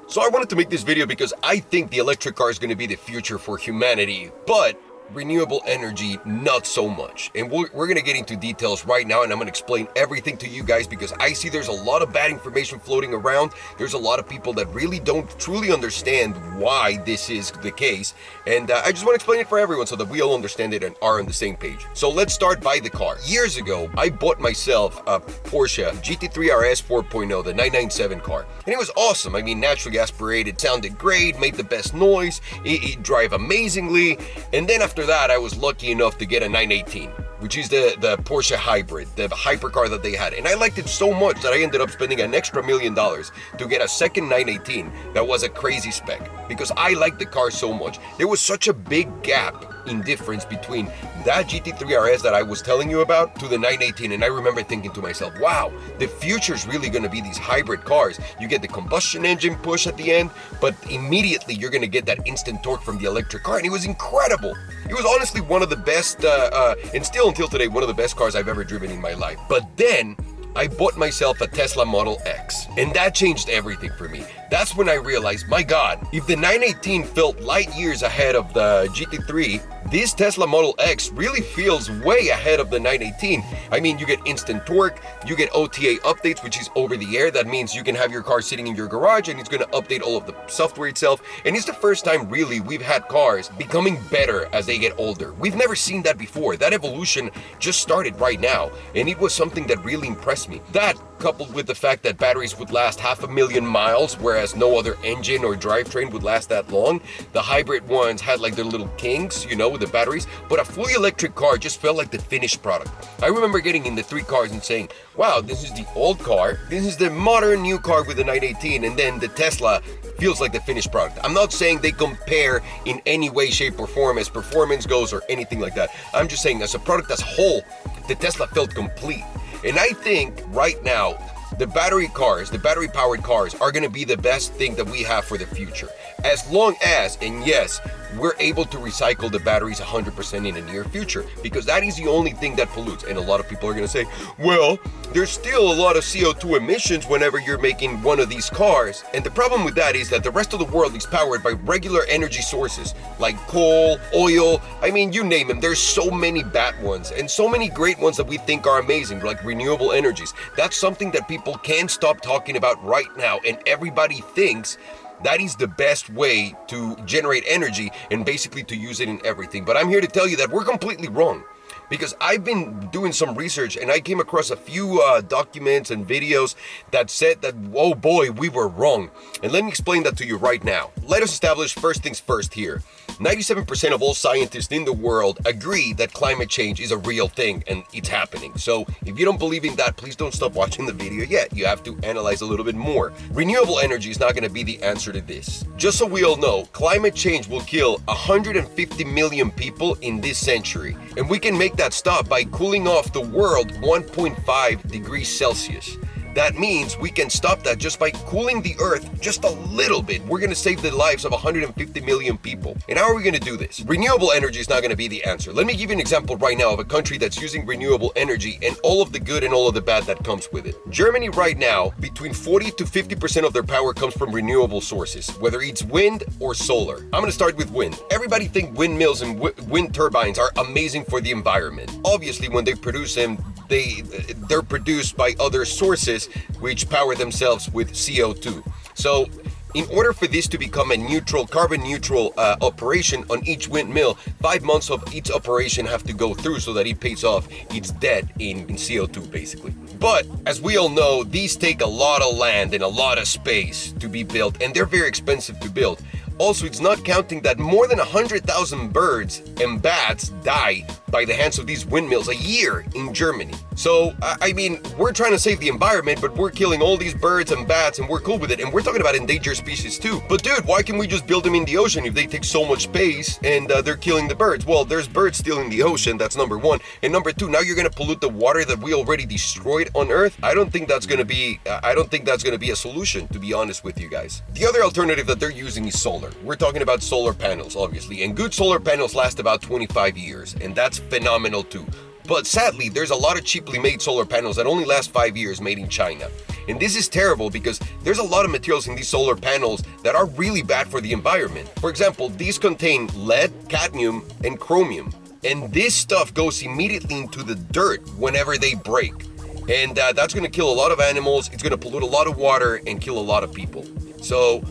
So I wanted to make this video because I think the electric car is going to be the future for humanity, but renewable energy, not so much. And we're going to get into details right now, and I'm going to explain everything to you guys because I see there's a lot of bad information floating around. There's a lot of people that really don't truly understand why this is the case. And I just want to explain it for everyone so that we all understand it and are on the same page. So let's start by the car. Years ago, I bought myself a Porsche GT3 RS 4.0, the 997 car. And it was awesome. I mean, naturally aspirated, sounded great, made the best noise, it drive amazingly. And then after that, I was lucky enough to get a 918, which is the Porsche hybrid, the hypercar that they had. And I liked it so much that I ended up spending an extra $1 million to get a second 918 that was a crazy spec because I liked the car so much. There was such a big gap in difference between that GT3 RS that I was telling you about to the 918, and I remember thinking to myself, wow, the future is really going to be these hybrid cars. You get the combustion engine push at the end, but immediately you're going to get that instant torque from the electric car, and it was incredible. It was honestly one of the best, and still until today, one of the best cars I've ever driven in my life. But then I bought myself a Tesla Model X, and that changed everything for me. That's when I realized, my God, if the 918 felt light years ahead of the GT3, this Tesla Model X really feels way ahead of the 918. I mean, you get instant torque, you get OTA updates, which is over the air. That means you can have your car sitting in your garage and it's going to update all of the software itself. And it's the first time really we've had cars becoming better as they get older. We've never seen that before. That evolution just started right now, and it was something that really impressed me. That, coupled with the fact that batteries would last 500,000 miles, whereas no other engine or drivetrain would last that long. The hybrid ones had like their little kinks, you know, with the batteries, but a fully electric car just felt like the finished product. I remember getting in the three cars and saying, wow, this is the old car, this is the modern new car with the 918, and then the Tesla feels like the finished product. I'm not saying they compare in any way, shape, or form as performance goes or anything like that. I'm just saying as a product as a whole, the Tesla felt complete. And I think right now, the battery-powered cars are going to be the best thing that we have for the future. As long as, and yes, we're able to recycle the batteries 100% in the near future, because that is the only thing that pollutes. And a lot of people are going to say, well, there's still a lot of CO2 emissions whenever you're making one of these cars. And the problem with that is that the rest of the world is powered by regular energy sources like coal, oil, I mean, you name them. There's so many bad ones and so many great ones that we think are amazing, like renewable energies. That's something that people can't stop talking about right now, and everybody thinks that is the best way to generate energy and basically to use it in everything. But I'm here to tell you that we're completely wrong, because I've been doing some research and I came across a few documents and videos that said that, oh boy, we were wrong. And let me explain that to you right now. Let us establish first things first here. 97% of all scientists in the world agree that climate change is a real thing and it's happening. So if you don't believe in that, please don't stop watching the video yet. You have to analyze a little bit more. Renewable energy is not going to be the answer to this. Just so we all know, climate change will kill 150 million people in this century. And we can make that stop by cooling off the world 1.5 degrees Celsius. That means we can stop that just by cooling the earth just a little bit. We're going to save the lives of 150 million people. And how are we going to do this? Renewable energy is not going to be the answer. Let me give you an example right now of a country that's using renewable energy and all of the good and all of the bad that comes with it. Germany right now, between 40 to 50% of their power comes from renewable sources, whether it's wind or solar. I'm going to start with wind. Everybody thinks windmills and wind turbines are amazing for the environment. Obviously, when they produce them, they're produced by other sources which power themselves with CO2. So in order for this to become a carbon neutral operation on each windmill, 5 months of each operation have to go through so that it pays off its debt in CO2 basically. But as we all know, these take a lot of land and a lot of space to be built, and they're very expensive to build. Also, it's not counting that more than 100,000 birds and bats die by the hands of these windmills a year in Germany. So, I mean, we're trying to save the environment, but we're killing all these birds and bats, and we're cool with it. And we're talking about endangered species too. But dude, why can't we just build them in the ocean if they take so much space and they're killing the birds? Well, there's birds still in the ocean, that's number one. And number two, now you're gonna pollute the water that we already destroyed on Earth. I don't think that's gonna be a solution, to be honest with you guys. The other alternative that they're using is solar. We're talking about solar panels, obviously, and good solar panels last about 25 years, and that's phenomenal too. But sadly, there's a lot of cheaply made solar panels that only last 5 years made in China. And this is terrible because there's a lot of materials in these solar panels that are really bad for the environment. For example, these contain lead, cadmium, and chromium. And this stuff goes immediately into the dirt whenever they break. And that's going to kill a lot of animals, it's going to pollute a lot of water, and kill a lot of people. So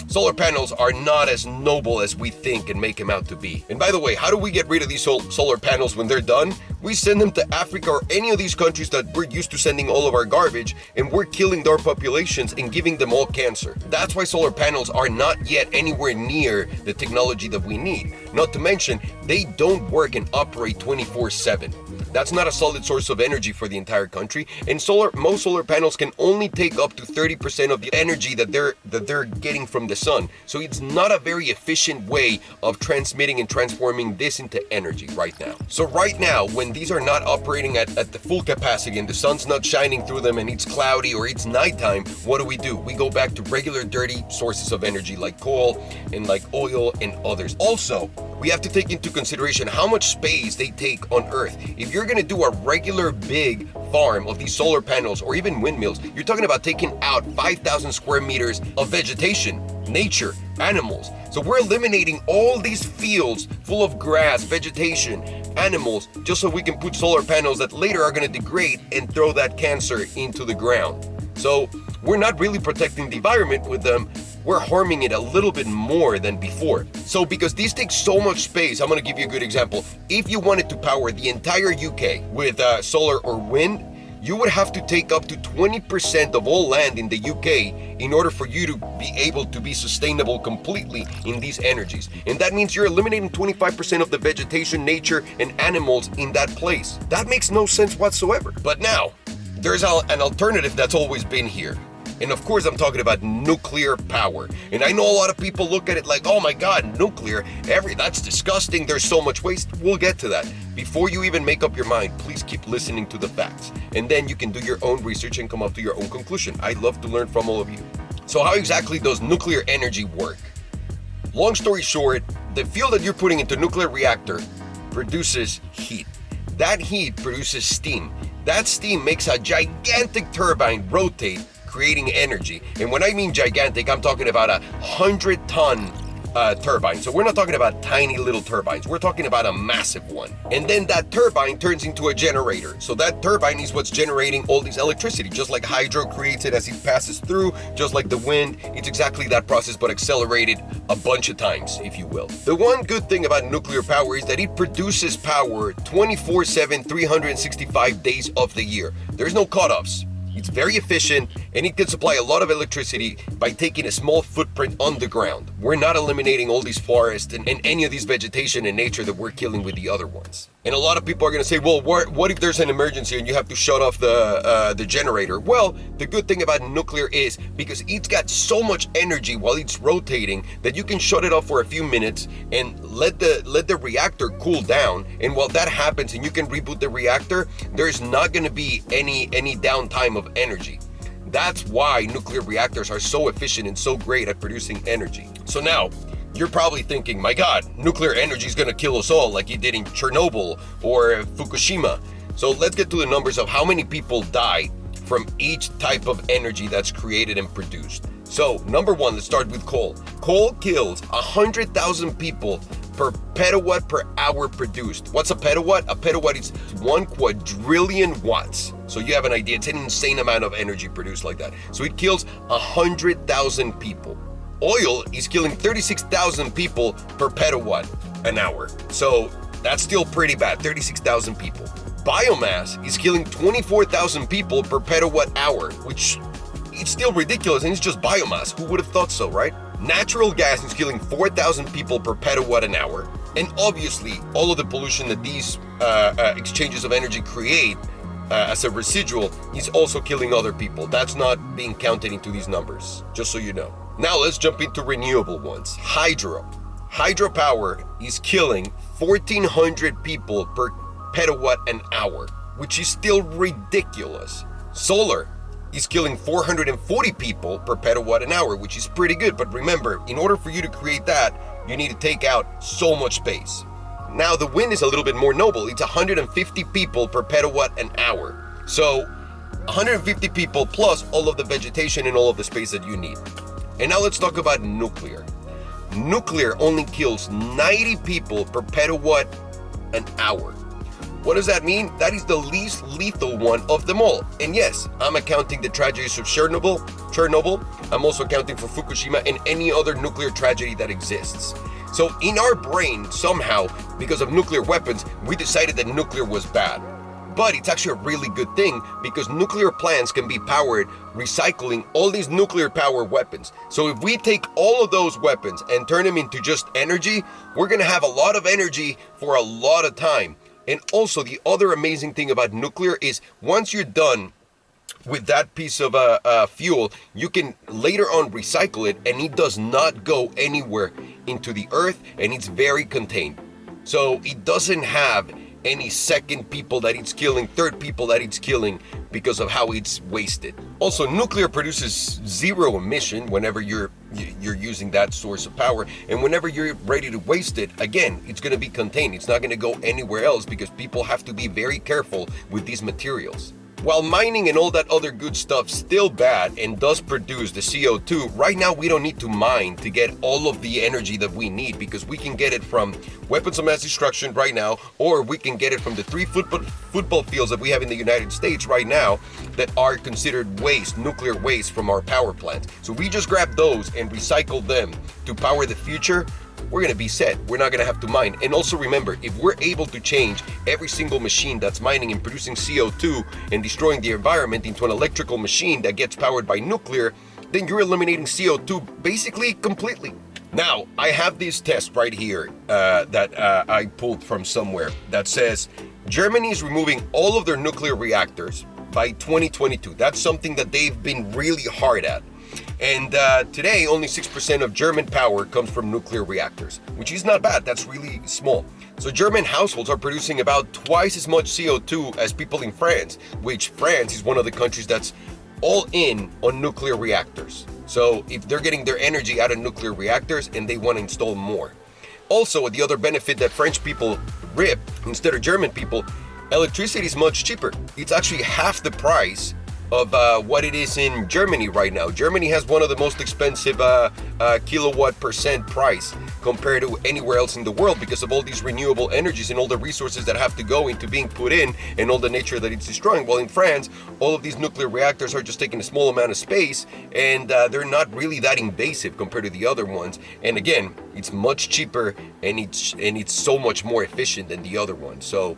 solar panels are not as noble as we think and make them out to be. And by the way, how do we get rid of these solar panels when they're done? We send them to Africa or any of these countries that we're used to sending all of our garbage, and we're killing their populations and giving them all cancer. That's why solar panels are not yet anywhere near the technology that we need. Not to mention, they don't work and operate 24/7. That's not a solid source of energy for the entire country, and most solar panels can only take up to 30% of the energy that they're getting from the sun. So it's not a very efficient way of transmitting and transforming this into energy right now. So right now, when these are not operating at the full capacity and the sun's not shining through them and it's cloudy or it's nighttime, what do? We go back to regular dirty sources of energy like coal and like oil and others. Also, we have to take into consideration how much space they take on Earth. If you're going to do a regular big farm of these solar panels or even windmills, you're talking about taking out 5,000 square meters of vegetation, nature, animals. So we're eliminating all these fields full of grass, vegetation, animals, just so we can put solar panels that later are going to degrade and throw that cancer into the ground. So we're not really protecting the environment with them. We're harming it a little bit more than before. So because these take so much space, I'm going to give you a good example. If you wanted to power the entire UK with solar or wind, you would have to take up to 20% of all land in the UK in order for you to be able to be sustainable completely in these energies. And that means you're eliminating 25% of the vegetation, nature, and animals in that place. That makes no sense whatsoever. But now, there's an alternative that's always been here. And of course, I'm talking about nuclear power. And I know a lot of people look at it like, oh my God, nuclear, that's disgusting, there's so much waste. We'll get to that. Before you even make up your mind, please keep listening to the facts. And then you can do your own research and come up to your own conclusion. I'd love to learn from all of you. So how exactly does nuclear energy work? Long story short, the fuel that you're putting into nuclear reactor produces heat. That heat produces steam. That steam makes a gigantic turbine rotate, creating energy. And when I mean gigantic, I'm talking about 100-ton turbine. So we're not talking about tiny little turbines. We're talking about a massive one. And then that turbine turns into a generator. So that turbine is what's generating all this electricity, just like hydro creates it as it passes through, just like the wind. It's exactly that process, but accelerated a bunch of times, if you will. The one good thing about nuclear power is that it produces power 24/7, 365 days of the year. There's no cutoffs. It's very efficient, and it can supply a lot of electricity by taking a small footprint on the ground. We're not eliminating all these forests and any of these vegetation and nature that we're killing with the other ones. And a lot of people are going to say, well, what if there's an emergency and you have to shut off the generator? Well, the good thing about nuclear is because it's got so much energy while it's rotating that you can shut it off for a few minutes and let the reactor cool down. And while that happens and you can reboot the reactor, there's not going to be any downtime of energy. That's why nuclear reactors are so efficient and so great at producing energy. So now, you're probably thinking, my God, nuclear energy is going to kill us all like it did in Chernobyl or Fukushima. So let's get to the numbers of how many people die from each type of energy that's created and produced. So number one, let's start with coal. Coal kills 100,000 people per petawatt per hour produced. What's a petawatt? A petawatt is 1 quadrillion watts. So you have an idea, it's an insane amount of energy produced like that. So it kills 100,000 people. Oil is killing 36,000 people per petawatt an hour. So that's still pretty bad, 36,000 people. Biomass is killing 24,000 people per petawatt hour, which it's still ridiculous, and it's just biomass. Who would have thought so, right? Natural gas is killing 4,000 people per petawatt an hour. And obviously, all of the pollution that these exchanges of energy create as a residual is also killing other people. That's not being counted into these numbers, just so you know. Now let's jump into renewable ones. Hydro. Hydropower is killing 1,400 people per petawatt an hour, which is still ridiculous. Solar is killing 440 people per petawatt an hour, which is pretty good. But remember, in order for you to create that, you need to take out so much space. Now the wind is a little bit more noble. It's 150 people per petawatt an hour. So 150 people plus all of the vegetation and all of the space that you need. And now let's talk about nuclear. Nuclear only kills 90 people per petawatt an hour. What does that mean? That is the least lethal one of them all. And yes, I'm accounting the tragedies of Chernobyl. I'm also accounting for Fukushima and any other nuclear tragedy that exists. So in our brain, somehow, because of nuclear weapons, we decided that nuclear was bad. But it's actually a really good thing because nuclear plants can be powered recycling all these nuclear power weapons. So if we take all of those weapons and turn them into just energy, we're gonna have a lot of energy for a lot of time. And also the other amazing thing about nuclear is once you're done with that piece of fuel, you can later on recycle it and it does not go anywhere into the earth and it's very contained. So it doesn't have any second people that it's killing, third people that it's killing because of how it's wasted. Also, nuclear produces zero emission whenever you're using that source of power, and whenever you're ready to waste it, again, it's going to be contained. It's not going to go anywhere else because people have to be very careful with these materials. While mining and all that other good stuff still bad and does produce the CO2, right now we don't need to mine to get all of the energy that we need because we can get it from weapons of mass destruction right now, or we can get it from the 3 football fields that we have in the United States right now that are considered waste, nuclear waste from our power plants. So we just grab those and recycle them to power the future. We're going to be set. We're not going to have to mine. And also remember, if we're able to change every single machine that's mining and producing CO2 and destroying the environment into an electrical machine that gets powered by nuclear, then you're eliminating CO2 basically completely. Now, I have this test right here that I pulled from somewhere that says Germany is removing all of their nuclear reactors by 2022. That's something that they've been really hard at. And today, only 6% of German power comes from nuclear reactors, which is not bad. That's really small. So German households are producing about twice as much CO2 as people in France, which France is one of the countries that's all in on nuclear reactors. So if they're getting their energy out of nuclear reactors and they want to install more. Also, the other benefit that French people rip instead of German people, electricity is much cheaper. It's actually half the price of what it is in Germany right now. Germany has one of the most expensive kilowatt percent price compared to anywhere else in the world because of all these renewable energies and all the resources that have to go into being put in and all the nature that it's destroying. While in France, all of these nuclear reactors are just taking a small amount of space and they're not really that invasive compared to the other ones. And again, it's much cheaper and it's so much more efficient than the other ones. So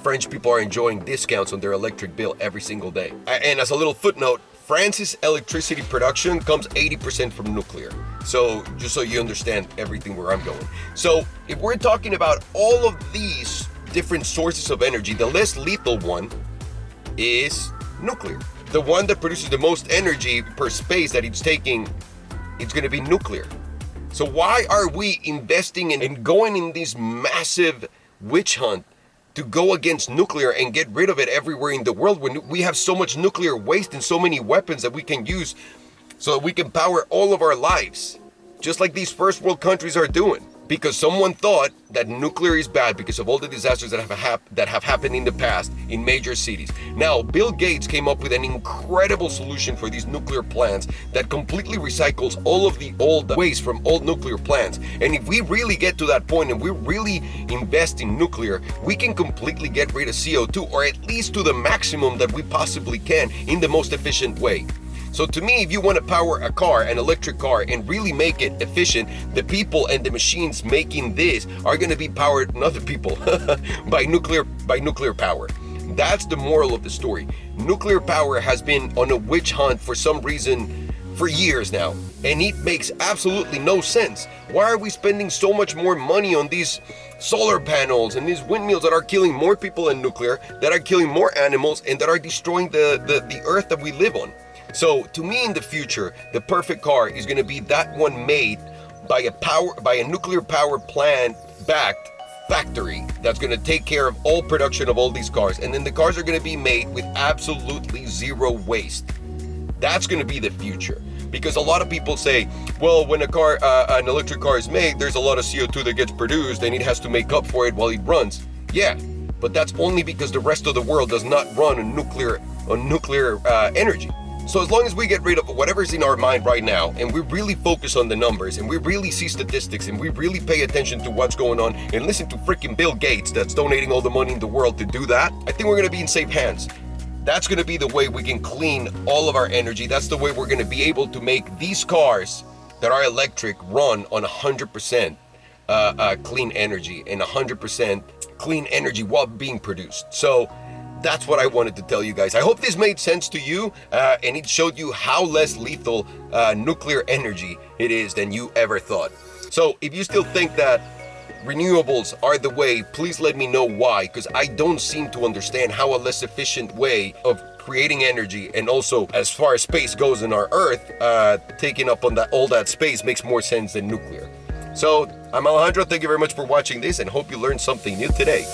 French people are enjoying discounts on their electric bill every single day. And as a little footnote, France's electricity production comes 80% from nuclear. So just so you understand everything where I'm going. So if we're talking about all of these different sources of energy, the less lethal one is nuclear. The one that produces the most energy per space that it's taking, it's going to be nuclear. So why are we investing in and going in this massive witch hunt to go against nuclear and get rid of it everywhere in the world when we have so much nuclear waste and so many weapons that we can use so that we can power all of our lives, just like these first world countries are doing? Because someone thought that nuclear is bad because of all the disasters that have happened in the past in major cities. Now, Bill Gates came up with an incredible solution for these nuclear plants that completely recycles all of the old waste from old nuclear plants. And if we really get to that point and we really invest in nuclear, we can completely get rid of CO2, or at least to the maximum that we possibly can in the most efficient way. So to me, if you want to power a car, an electric car, and really make it efficient, the people and the machines making this are going to be powered, not the people, by nuclear power. That's the moral of the story. Nuclear power has been on a witch hunt for some reason for years now, and it makes absolutely no sense. Why are we spending so much more money on these solar panels and these windmills that are killing more people than nuclear, that are killing more animals, and that are destroying the earth that we live on? So to me, in the future, the perfect car is going to be that one made by a nuclear power plant backed factory that's going to take care of all production of all these cars. And then the cars are going to be made with absolutely zero waste. That's going to be the future. Because a lot of people say, well, when an electric car is made, there's a lot of CO2 that gets produced and it has to make up for it while it runs. Yeah, but that's only because the rest of the world does not run on nuclear energy. So as long as we get rid of whatever's in our mind right now, and we really focus on the numbers, and we really see statistics, and we really pay attention to what's going on, and listen to freaking Bill Gates that's donating all the money in the world to do that, I think we're going to be in safe hands. That's going to be the way we can clean all of our energy. That's the way we're going to be able to make these cars that are electric run on 100% clean energy and 100% clean energy while being produced. So that's what I wanted to tell you guys. I hope this made sense to you and it showed you how less lethal nuclear energy it is than you ever thought. So if you still think that renewables are the way, please let me know why, because I don't seem to understand how a less efficient way of creating energy, and also as far as space goes in our Earth, taking up on all that space makes more sense than nuclear. So I'm Alejandro, thank you very much for watching this and hope you learned something new today.